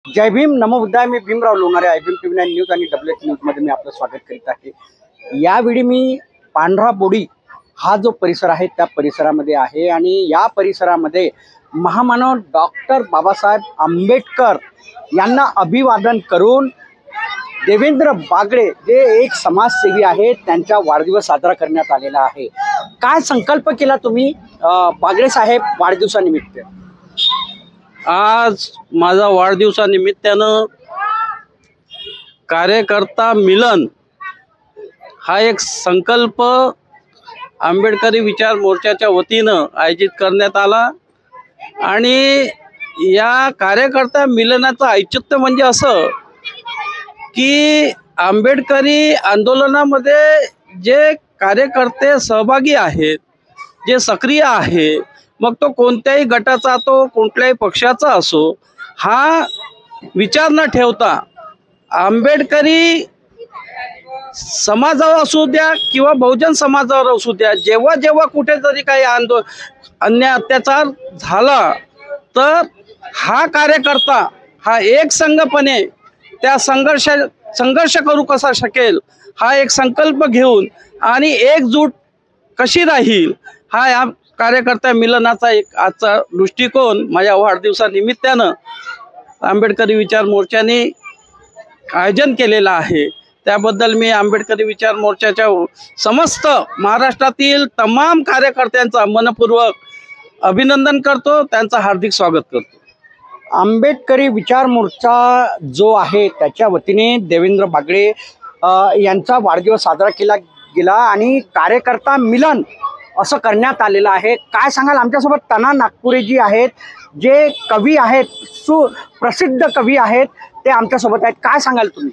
जय भीम नमो बुद्धाय. मी Bhimrao Lonare IBM TV9 news आणि WH न्यूज मध्ये मी आपलं स्वागत करीत आहे. यावेळी मी पांढरा बोडी हा जो परिसर आहे त्या परिसरामध्ये आहे आणि या परिसरामध्ये महामानव डॉक्टर बाबासाहेब आंबेडकर यांना अभिवादन करून देवेंद्र बागडे जे एक समाजसेवी आहेत त्यांचा वाढदिवस साजरा करण्यात आलेला आहे. काय संकल्प केला तुम्ही बागडे साहेब वाढदिवसानिमित्त? आज माझा वाढदिवसानिमित्तानं कार्यकर्ता मिलन हा एक संकल्प आंबेडकरी विचार मोर्चाच्या वतीनं आयोजित करण्यात आला आणि या कार्यकर्ता मिलनाचं औचित्य म्हणजे असं की आंबेडकरी आंदोलनामध्ये जे कार्यकर्ते सहभागी आहेत, जे सक्रिय आहे, मग तो कोणत्याही गटाचा तो कोणत्याही पक्षाचा असो, हा विचार न ठेवता आंबेडकरी समाजावर असू द्या किंवा बहुजन समाजावर असू द्या, जेव्हा जेव्हा कुठेतरी काही अन्याय अत्याचार झाला तर हा कार्यकर्ता हा एक संघपणे त्या संघर्ष करू कसा शकेल हा एक संकल्प घेऊन आणि एकजूट कशी राहील हा या कार्यकर्ता मिलनाचा एक आजचा दृष्टिकोन माझ्या वाढदिवसानिमित्तानं आंबेडकरी विचार मोर्चाने आयोजन केलेलं आहे. त्याबद्दल मी आंबेडकरी विचार मोर्चाच्या समस्त महाराष्ट्रातील तमाम कार्यकर्त्यांचा मनपूर्वक अभिनंदन करतो, त्यांचं हार्दिक स्वागत करतो. आंबेडकरी विचार मोर्चा जो आहे त्याच्या वतीने देवेंद्र बागडे यांचा वाढदिवस साजरा केला गेला आणि कार्यकर्ता मिलन असं करण्यात आलेलं आहे. काय सांगाल? आमच्यासोबत तना नागपुरे जी आहेत, जे कवी आहेत, सुप्रसिद्ध कवी आहेत, ते आमच्यासोबत आहेत. काय सांगाल तुम्ही?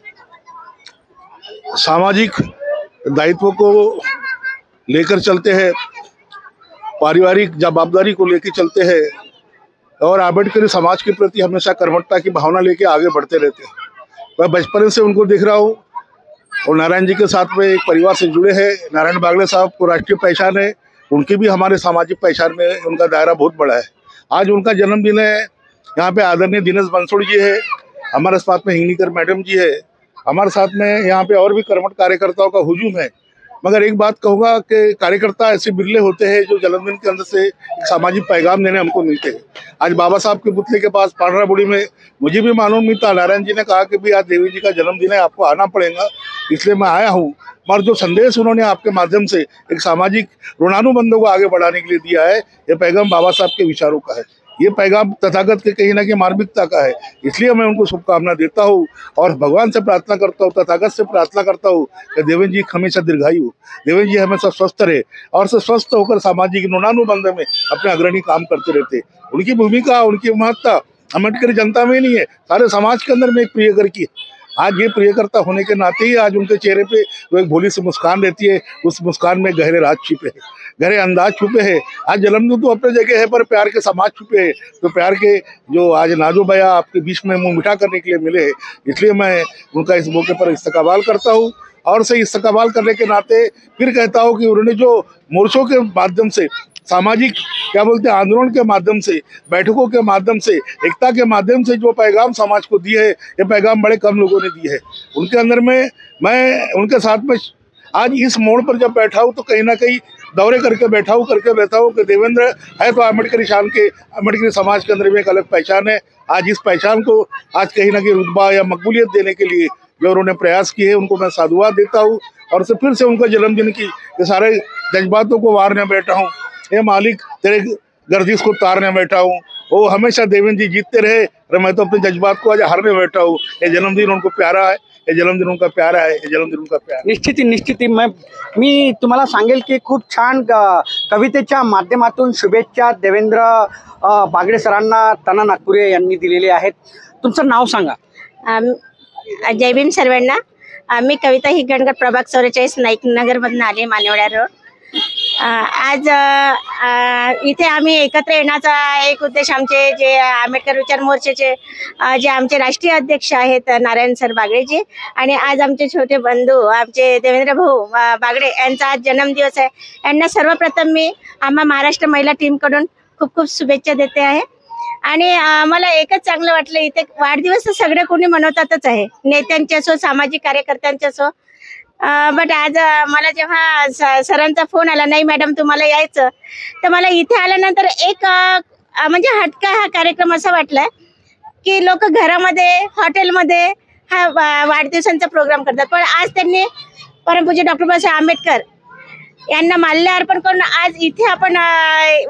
सामाजिक दायित्व को लेकर चलते हैं, पारिवारिक जवाबदारी को लेकर चलते हैं और आंबेडकरी समाज के प्रति हमेशा कर्मठता की भावना लेके आगे बढ़ते रहते हैं. मैं बचपन से उनको देख रहा हूँ और नारायण जी के साथ में एक परिवार से जुड़े हैं. नारायण बागड़े साहब को राष्ट्रीय पहचान है, उनकी भी हमारे सामाजिक पहचान में उनका दायरा बहुत बड़ा है. आज उनका जन्मदिन है. यहाँ पे आदरणीय दिनेश बंसोड़ जी है, हमारे साथ में हिंगनीकर मैडम जी है, हमारे साथ में यहाँ पे और भी कर्मठ कार्यकर्ताओं का हुजूम है. मगर एक बात कहूँगा कि कार्यकर्ता ऐसे बिरले होते हैं जो जन्मदिन के अंदर से एक सामाजिक पैगाम देने हमको मिलते हैं. आज बाबा साहब के पुतले के पास पांडरा बुड़ी में मुझे भी मालूम नहीं था. नारायण जी ने कहा कि भी आज देवी जी का जन्मदिन है, आपको आना पड़ेगा, इसलिए मैं आया हूँ. मगर जो संदेश उन्होंने आपके माध्यम से एक सामाजिक ऋणानुबंधों को आगे बढ़ाने के लिए दिया है, ये पैगाम बाबा साहब के विचारों का है. ये पैगाम तथागत के कहीं ना कहीं मार्मिकता का है. इसलिए मैं उनको शुभकामना देता हूँ और भगवान से प्रार्थना करता हूँ, तथागत से प्रार्थना करता हूँ कि देवेंद्र जी हमेशा दीर्घायु, देवेंद्र जी हमेशा स्वस्थ रहे और से स्वस्थ होकर सामाजिक ऋणानुबंध में अपने अग्रणी काम करते रहते. उनकी भूमिका, उनकी महत्ता अम्बेडकरी जनता में नहीं है, सारे समाज के अंदर में एक प्रियकर की. आज ये प्रियकर्ता होने के नाते ही आज उनके चेहरे पे जो एक भोली सी मुस्कान रहती है, उस मुस्कान में गहरे राज छिपे हैं, गहरे अंदाज छुपे हैं. आज जन्मदिन तो अपने जगह है पर प्यार के समाज छुपे हैं. तो प्यार के जो आज नाजो बया आपके बीच में मुंह मीठा करने के लिए मिले हैं, इसलिए मैं उनका इस मौके पर इस्तकबाल करता हूँ. और से इस्तकबाल करने के नाते फिर कहता हूँ कि उन्होंने जो मोर्चों के माध्यम से, सामाजिक क्या बोलते हैं, आंदोलन के माध्यम से, बैठकों के माध्यम से, एकता के माध्यम से जो पैगाम समाज को दिए है, ये पैगाम बड़े कम लोगों ने दिए है. उनके अंदर में मैं उनके साथ में आज इस मोड़ पर जब बैठा हूँ तो कहीं ना कहीं दौरे करके बैठा हूँ कि देवेंद्र है तो अम्बेडकरी शान के, अम्बेडकरी समाज के अंदर में एक अलग पहचान है. आज इस पहचान को आज कहीं ना कहीं रुतबा या मकबूलियत देने के लिए जो उन्होंने प्रयास किए, उनको मैं साधुवाद देता हूँ. और फिर से उनका जन्मदिन की ये सारे जज्बातों को वारने बैठा हूँ. ये मालिक तेरे गर्दिश को तारने बैठा हूँ, वो हमेशा देवेंद्र जी जीतते रहे और मैं तो अपने जज्बात को आज हारने बैठा हूँ. ये जन्मदिन उनको प्यारा है, हे जन्मदिन उनका प्यारा आहे, हे जन्मदिन उनका प्यारा. निश्चित मी तुम्हाला सांगेल की खूप छान कवितेच्या माध्यमातून शुभेच्छा देवेंद्र बागडे सरांना तना नागपुरे यांनी दिलेले आहेत. तुमचं नाव सांगा. जय भीम सर्वांना. मी कविता हिगणकर, प्रभाग 44 नाईक नगरमधून आले, मानेवडा रोड. आज इथे आम्ही एकत्र येण्याचा एक उद्देश, आमचे जे आंबेडकर विचार मोर्चाचे जे आमचे राष्ट्रीय अध्यक्ष आहेत नारायण सर बागडेजी, आणि आज आमचे छोटे बंधू आमचे देवेंद्र भाऊ बागडे यांचा आज जन्मदिवस आहे. यांना सर्वप्रथम मी आम्हा महाराष्ट्र महिला टीमकडून खूप खूप शुभेच्छा देते आहे. आणि मला एकच चांगलं वाटलं, इथे वाढदिवस तर सगळे कोणी मनवतातच आहे, नेत्यांचे असो सामाजिक कार्यकर्त्यांचे असो. बट आज मला जेव्हा सरांचा फोन आला, नाही मॅडम तुम्हाला यायचं, तर मला इथे आल्यानंतर एक म्हणजे हटका हा कार्यक्रम असा वाटलाय की लोक घरामध्ये हॉटेलमध्ये हा वाढदिवसांचा प्रोग्राम करतात, पण आज त्यांनी परमपूज्य डॉक्टर बाबासाहेब आंबेडकर यांना माल्य अर्पण करून आज इथे आपण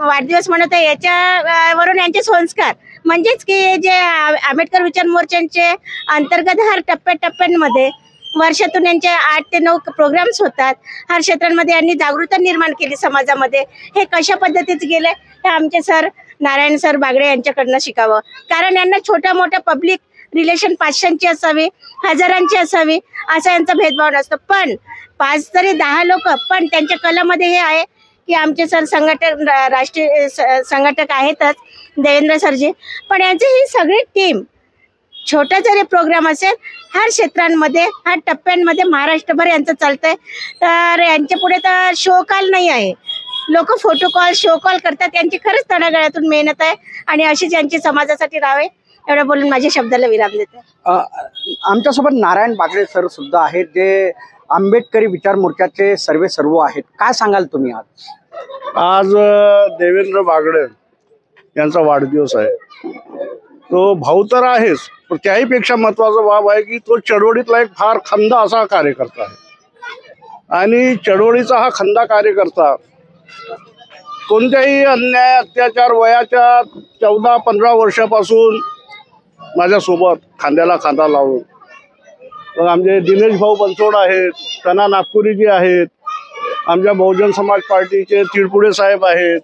वाढदिवस मनवतो. याच्यावरून यांचे संस्कार म्हणजेच की जे आंबेडकर विचार मोर्चांचे अंतर्गत हर टप्प्याटप्प्यांमध्ये वर्षातून यांचे 8 ते 9 प्रोग्राम्स होतात. हर क्षेत्रांमध्ये यांनी जागरूकता निर्माण केली समाजामध्ये. हे कशा पद्धतीचे गेले हे आमचे सर नारायण सर बागडे यांच्याकडनं शिकावं, कारण यांना छोट्या मोठ्या पब्लिक रिलेशन 500ची असावी, हजारांची असावी असा यांचा भेदभाव नसतो. पण 5 तरी 10 लोक, पण त्यांच्या कलामध्ये हे आहे की आमचे सर संघटक राष्ट्रीय संघटक आहेतच देवेंद्र सरजी, पण यांची ही सगळी टीम छोटा जरी प्रोग्राम असेल हर क्षेत्रांमध्ये हर टप्प्यांमध्ये महाराष्ट्रभर यांचं चालतंय. तर यांच्या पुढे तर शो कॉल नाही आहे, लोक फोटो कॉल शो कॉल करतात. यांची खरंच तळागाळातून मेहनत आहे आणि अशीच यांची समाजासाठी राहावे एवढं बोलून माझ्या शब्दाला विराम देते. आमच्यासोबत नारायण बागडे सर सुद्धा आहेत, जे आंबेडकरी विचार मोर्चाचे सर्व आहेत. काय सांगाल तुम्ही आज देवेंद्र बागडे यांचा वाढदिवस आहे. तो भाऊ तर आहेच, पण त्याहीपेक्षा महत्वाचा बाब आहे की तो चळवळीतला एक फार खंदा असा कार्यकर्ता आहे आणि चळवळीचा हा खंदा कार्यकर्ता कोणत्याही अन्याय अत्याचार वयाच्या 14-15 वर्षापासून माझ्यासोबत खांद्याला खांदा लावून. मग आमचे दिनेश भाऊ बनसोड आहेत, कना नागपुरीजी आहेत, आमच्या बहुजन समाज पार्टीचे तिळपुडे साहेब आहेत,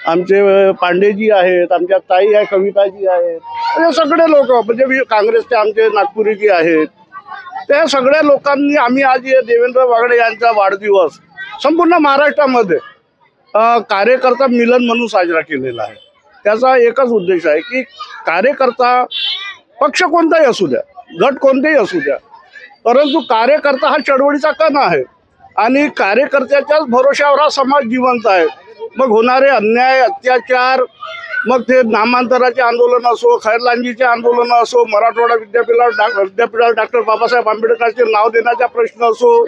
आमचे पांडेजी आहेत, आमच्या ताई आहे कविताजी आहेत, हे सगळे लोक म्हणजे काँग्रेसचे आमचे नागपुरीजी आहेत. त्या सगळ्या लोकांनी आम्ही आज देवेंद्र बागडे यांचा वाढदिवस संपूर्ण महाराष्ट्रामध्ये कार्यकर्ता मिलन म्हणून साजरा केलेला आहे. त्याचा एकच उद्देश आहे की कार्यकर्ता पक्ष कोणताही असू द्या, गट कोणतेही असू द्या, परंतु कार्यकर्ता हा चळवळीचा कण आहे आणि कार्यकर्त्याच्याच भरोश्यावर हा समाज जिवंत आहे. मग होणारे अन्याय अत्याचार, मग ते नामांतराचे आंदोलन असो, खैरलांजीचे आंदोलन असो, मराठवाडा विद्यापीठाला डॉक्टर बाबासाहेब आंबेडकरांचे नाव देण्याचा प्रश्न असो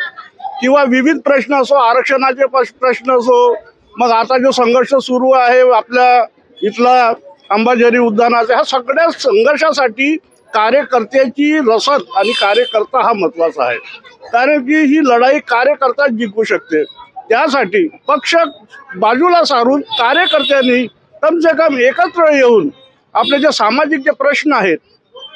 किंवा विविध प्रश्न असो, आरक्षणाचे प्रश्न असो, मग आता जो संघर्ष सुरू आहे आपल्या इथला अंबाझरी उद्यानाचा, ह्या सगळ्या संघर्षासाठी कार्यकर्त्याची रसद आणि कार्यकर्ता हा महत्वाचा आहे. कारण की ही लढाई कार्यकर्ता जिंकू शकते. त्यासाठी पक्ष बाजूला सारून कार्यकर्त्यांनी कम से कम एकत्र येऊन आपले जे सामाजिक जे प्रश्न आहेत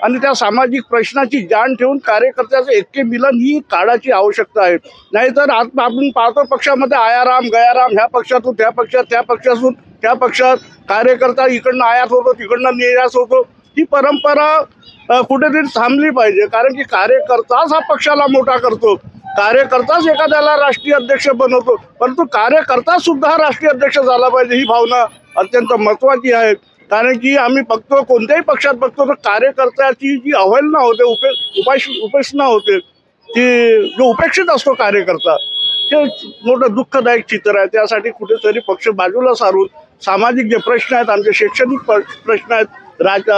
आणि त्या सामाजिक प्रश्नाची जाण ठेवून कार्यकर्त्याचं ऐक्य मिलन ही काळाची आवश्यकता आहे. नाहीतर आपण पाहतो पक्षामध्ये आयाराम गयाराम, ह्या पक्षातून त्या पक्षात, त्या पक्षातून त्या पक्षात, कार्यकर्ता इकडनं आयात होतो तिकडनं निर्यात होतो. ही परंपरा कुठेतरी थांबली पाहिजे, कारण की कार्यकर्ताच हा पक्षाला मोठा करतो, कार्यकर्ताच एखाद्याला राष्ट्रीय अध्यक्ष बनवतो, परंतु कार्यकर्ता सुद्धा राष्ट्रीय अध्यक्ष झाला पाहिजे ही भावना अत्यंत महत्वाची आहे. कारण की आम्ही बघतो कोणत्याही पक्षात बघतो तर कार्यकर्त्याची जी अवहेलना होते, उपेक्षणा होते, की जो उपेक्षित असतो कार्यकर्ता, हे मोठं दुःखदायक चित्र आहे. त्यासाठी कुठेतरी पक्ष बाजूला सारून सामाजिक जे प्रश्न आहेत, आमचे शैक्षणिक प्रश्न आहेत,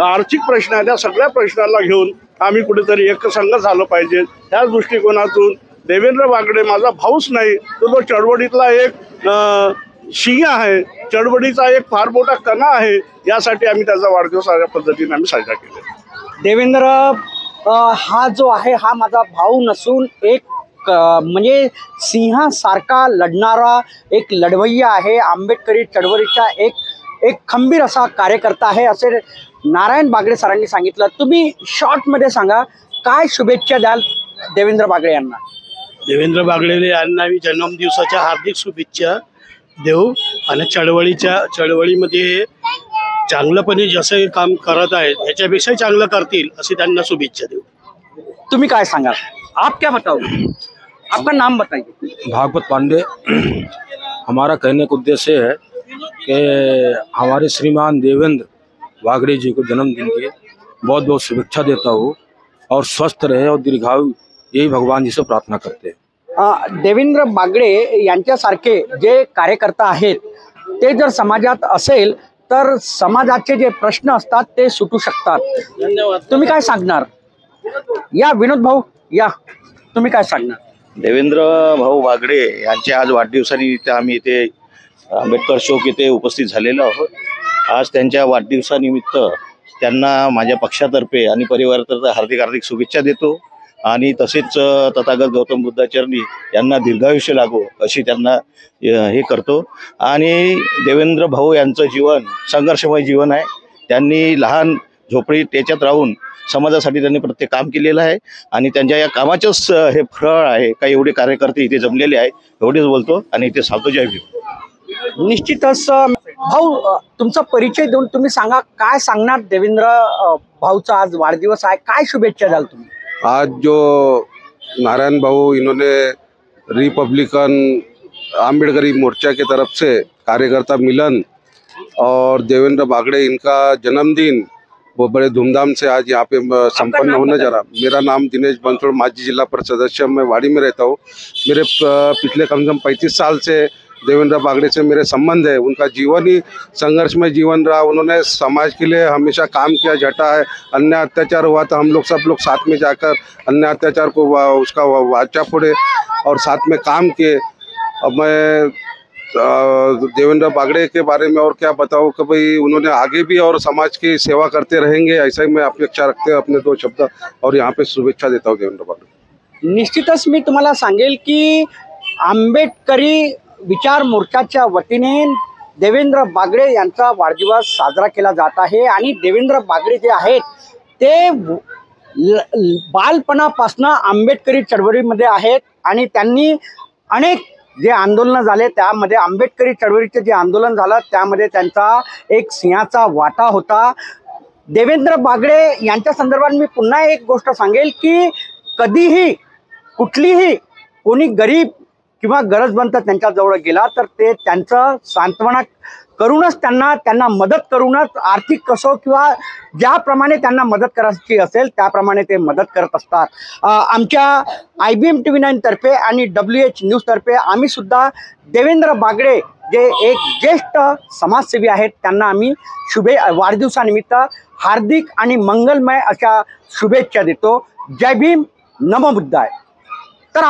आर्थिक प्रश्न आहेत, या सगळ्या प्रश्नाला घेऊन आम्ही कुठेतरी एकसंघ झालं पाहिजे. त्याच दृष्टिकोनातून देवेंद्र बागडे माझा भाऊच नाही, तो चळवळीतला एक सिंह आहे, चळवळीचा एक फार मोठा कणा आहे. यासाठी आम्ही त्याचा वाढदिवस अशा पद्धतीने आम्ही साजरा केला. देवेंद्र हा जो आहे हा माझा भाऊ नसून एक म्हणजे सिंहासारखा लढणारा एक लढवय्या आहे, आंबेडकरी चळवळीचा एक खंबीर असा कार्यकर्ता आहे, असे नारायण बागडे सरांनी सांगितलं. तुम्ही शॉर्टमध्ये सांगा, काय शुभेच्छा द्याल देवेंद्र बागडे यांना? देवेंद्र बागडे यांना मी जन्मदिवसाच्या हार्दिक शुभेच्छा देऊ आणि चळवळीमध्ये चांगलंपणे जसं काम करत आहेत याच्यापेक्षा चांगलं करतील अशी त्यांना शुभेच्छा देऊ. तुम्ही काय सांगाल? आप क्या बताओगे? आपका नाम बताइए. भागवत पांडे. हमारा कहने का उद्देश्य है कि हमारे श्रीमान देवेंद्र बागड़े जी को जन्मदिन की बहुत बहुत शुभेच्छा देता हूँ और स्वस्थ रहे और दीर्घायु, यही भगवान जी से प्रार्थना करते हैं. देवेंद्र बागडे यांच्यासारखे जे कार्यकर्ता आहेत ते जर समाजात असेल तर समाजाचे जे प्रश्न असतात ते सुटू शकतात. धन्यवाद. तुम्ही काय सांगणार? या विनोद भाऊ या, तुम्ही काय सांगणार? देवेंद्र भाऊ वागडे यांच्या आज वाढदिवसानिमित्त आम्ही इथे आंबेडकर चौक येथे उपस्थित झालेलो आहोत. आज त्यांच्या वाढदिवसानिमित्त त्यांना माझ्या पक्षातर्फे आणि परिवारातर्फे हार्दिक हार्दिक शुभेच्छा देतो आणि तसेच तथागत गौतम बुद्धाचरणी यांना दीर्घायुष्य लागो अशी त्यांना हे करतो. आणि देवेंद्र भाऊ यांचं जीवन संघर्षमय जीवन आहे. त्यांनी लहान झोपडी त्याच्यात राहून समाजासाठी त्यांनी प्रत्येक काम केलेलं आहे आणि त्यांच्या या कामाचंच हे फळ आहे. काही एवढे कार्यकर्ते इथे जमलेले आहे. एवढेच बोलतो आणि इथे सांगतो जय भीम. निश्चितच भाऊ, तुमचा परिचय देऊन तुम्ही सांगा, काय सांगणार? देवेंद्र भाऊचा आज वाढदिवस आहे, काय शुभेच्छा द्याल तुम्ही? आज जो नारायण भाऊ इन्होंने रिपब्लिकन आम्बेडकरी मोर्चा के तरफ से कार्यकर्ता मिलन और देवेंद्र बागड़े इनका जन्मदिन वो बड़े धूमधाम से आज यहाँ पे संपन्न होने जा रहा। मेरा नाम दिनेश बंसोड़, माजी जिला परिषद सदस्य, मैं वाड़ी में रहता हूँ। मेरे पिछले कम से कम 35 साल से देवेंद्र बागड़े से मेरे संबंध है। उनका जीवन ही संघर्षमय जीवन रहा। उन्होंने समाज के लिए हमेशा काम किया, झटा है। अन्याय अत्याचार हुआ तो हम लोग सब लोग साथ में जाकर अन्याय अत्याचार को उसका वाचा फोड़े और साथ में काम किए। अब मैं देवेंद्र बागड़े के बारे में और क्या बताऊं कि भाई उन्होंने आगे भी और समाज की सेवा करते रहेंगे, ऐसा ही मैं अपेक्षा रखते हैं। अपने 2 शब्द और यहाँ पे शुभेच्छा देता हूँ देवेंद्र बागड़े। निश्चितच मी तुम्हाला सांगेल की आंबेडकरी विचार मोर्चाच्या वतीने देवेंद्र बागड़े यांचा वाढदिवस साजरा केला जात आहे आणि देवेंद्र बागड़े जे आहेत ते बालपणापासून आंबेडकरी चळवळीमध्ये आहेत आणि त्यांनी अनेक जे आंदोलन झाले त्यामध्ये आंबेडकरी चळवळीचे जे आंदोलन झालं त्यामध्ये त्यांचा एक सिंहाचा वाटा होता. देवेंद्र बागड़े यांच्या संदर्भात मी पुन्हा एक गोष्ट सांगेल की कधीही कुठलीही कोणी गरीब किंवा गरजवंत त्यांच्या जवळ गेला तर ते त्यांचं सांत्वना करूनच त्यांना मदत करूनच आर्थिक कसो किंवा ज्याप्रमाणे त्यांना मदत करायची असेल त्याप्रमाणे ते मदत करत असतात. आमच्या IBM TV9 तर्फे आणि WH न्यूज तर्फे आम्ही सुद्धा देवेंद्र बागड़े जे एक ज्येष्ठ समाजसेवी आहेत त्यांना आम्ही वाढदिवसानिमित्त हार्दिक आणि मंगलमय अशा शुभेच्छा देतो. जय भीम, नमो बुद्धाय. तर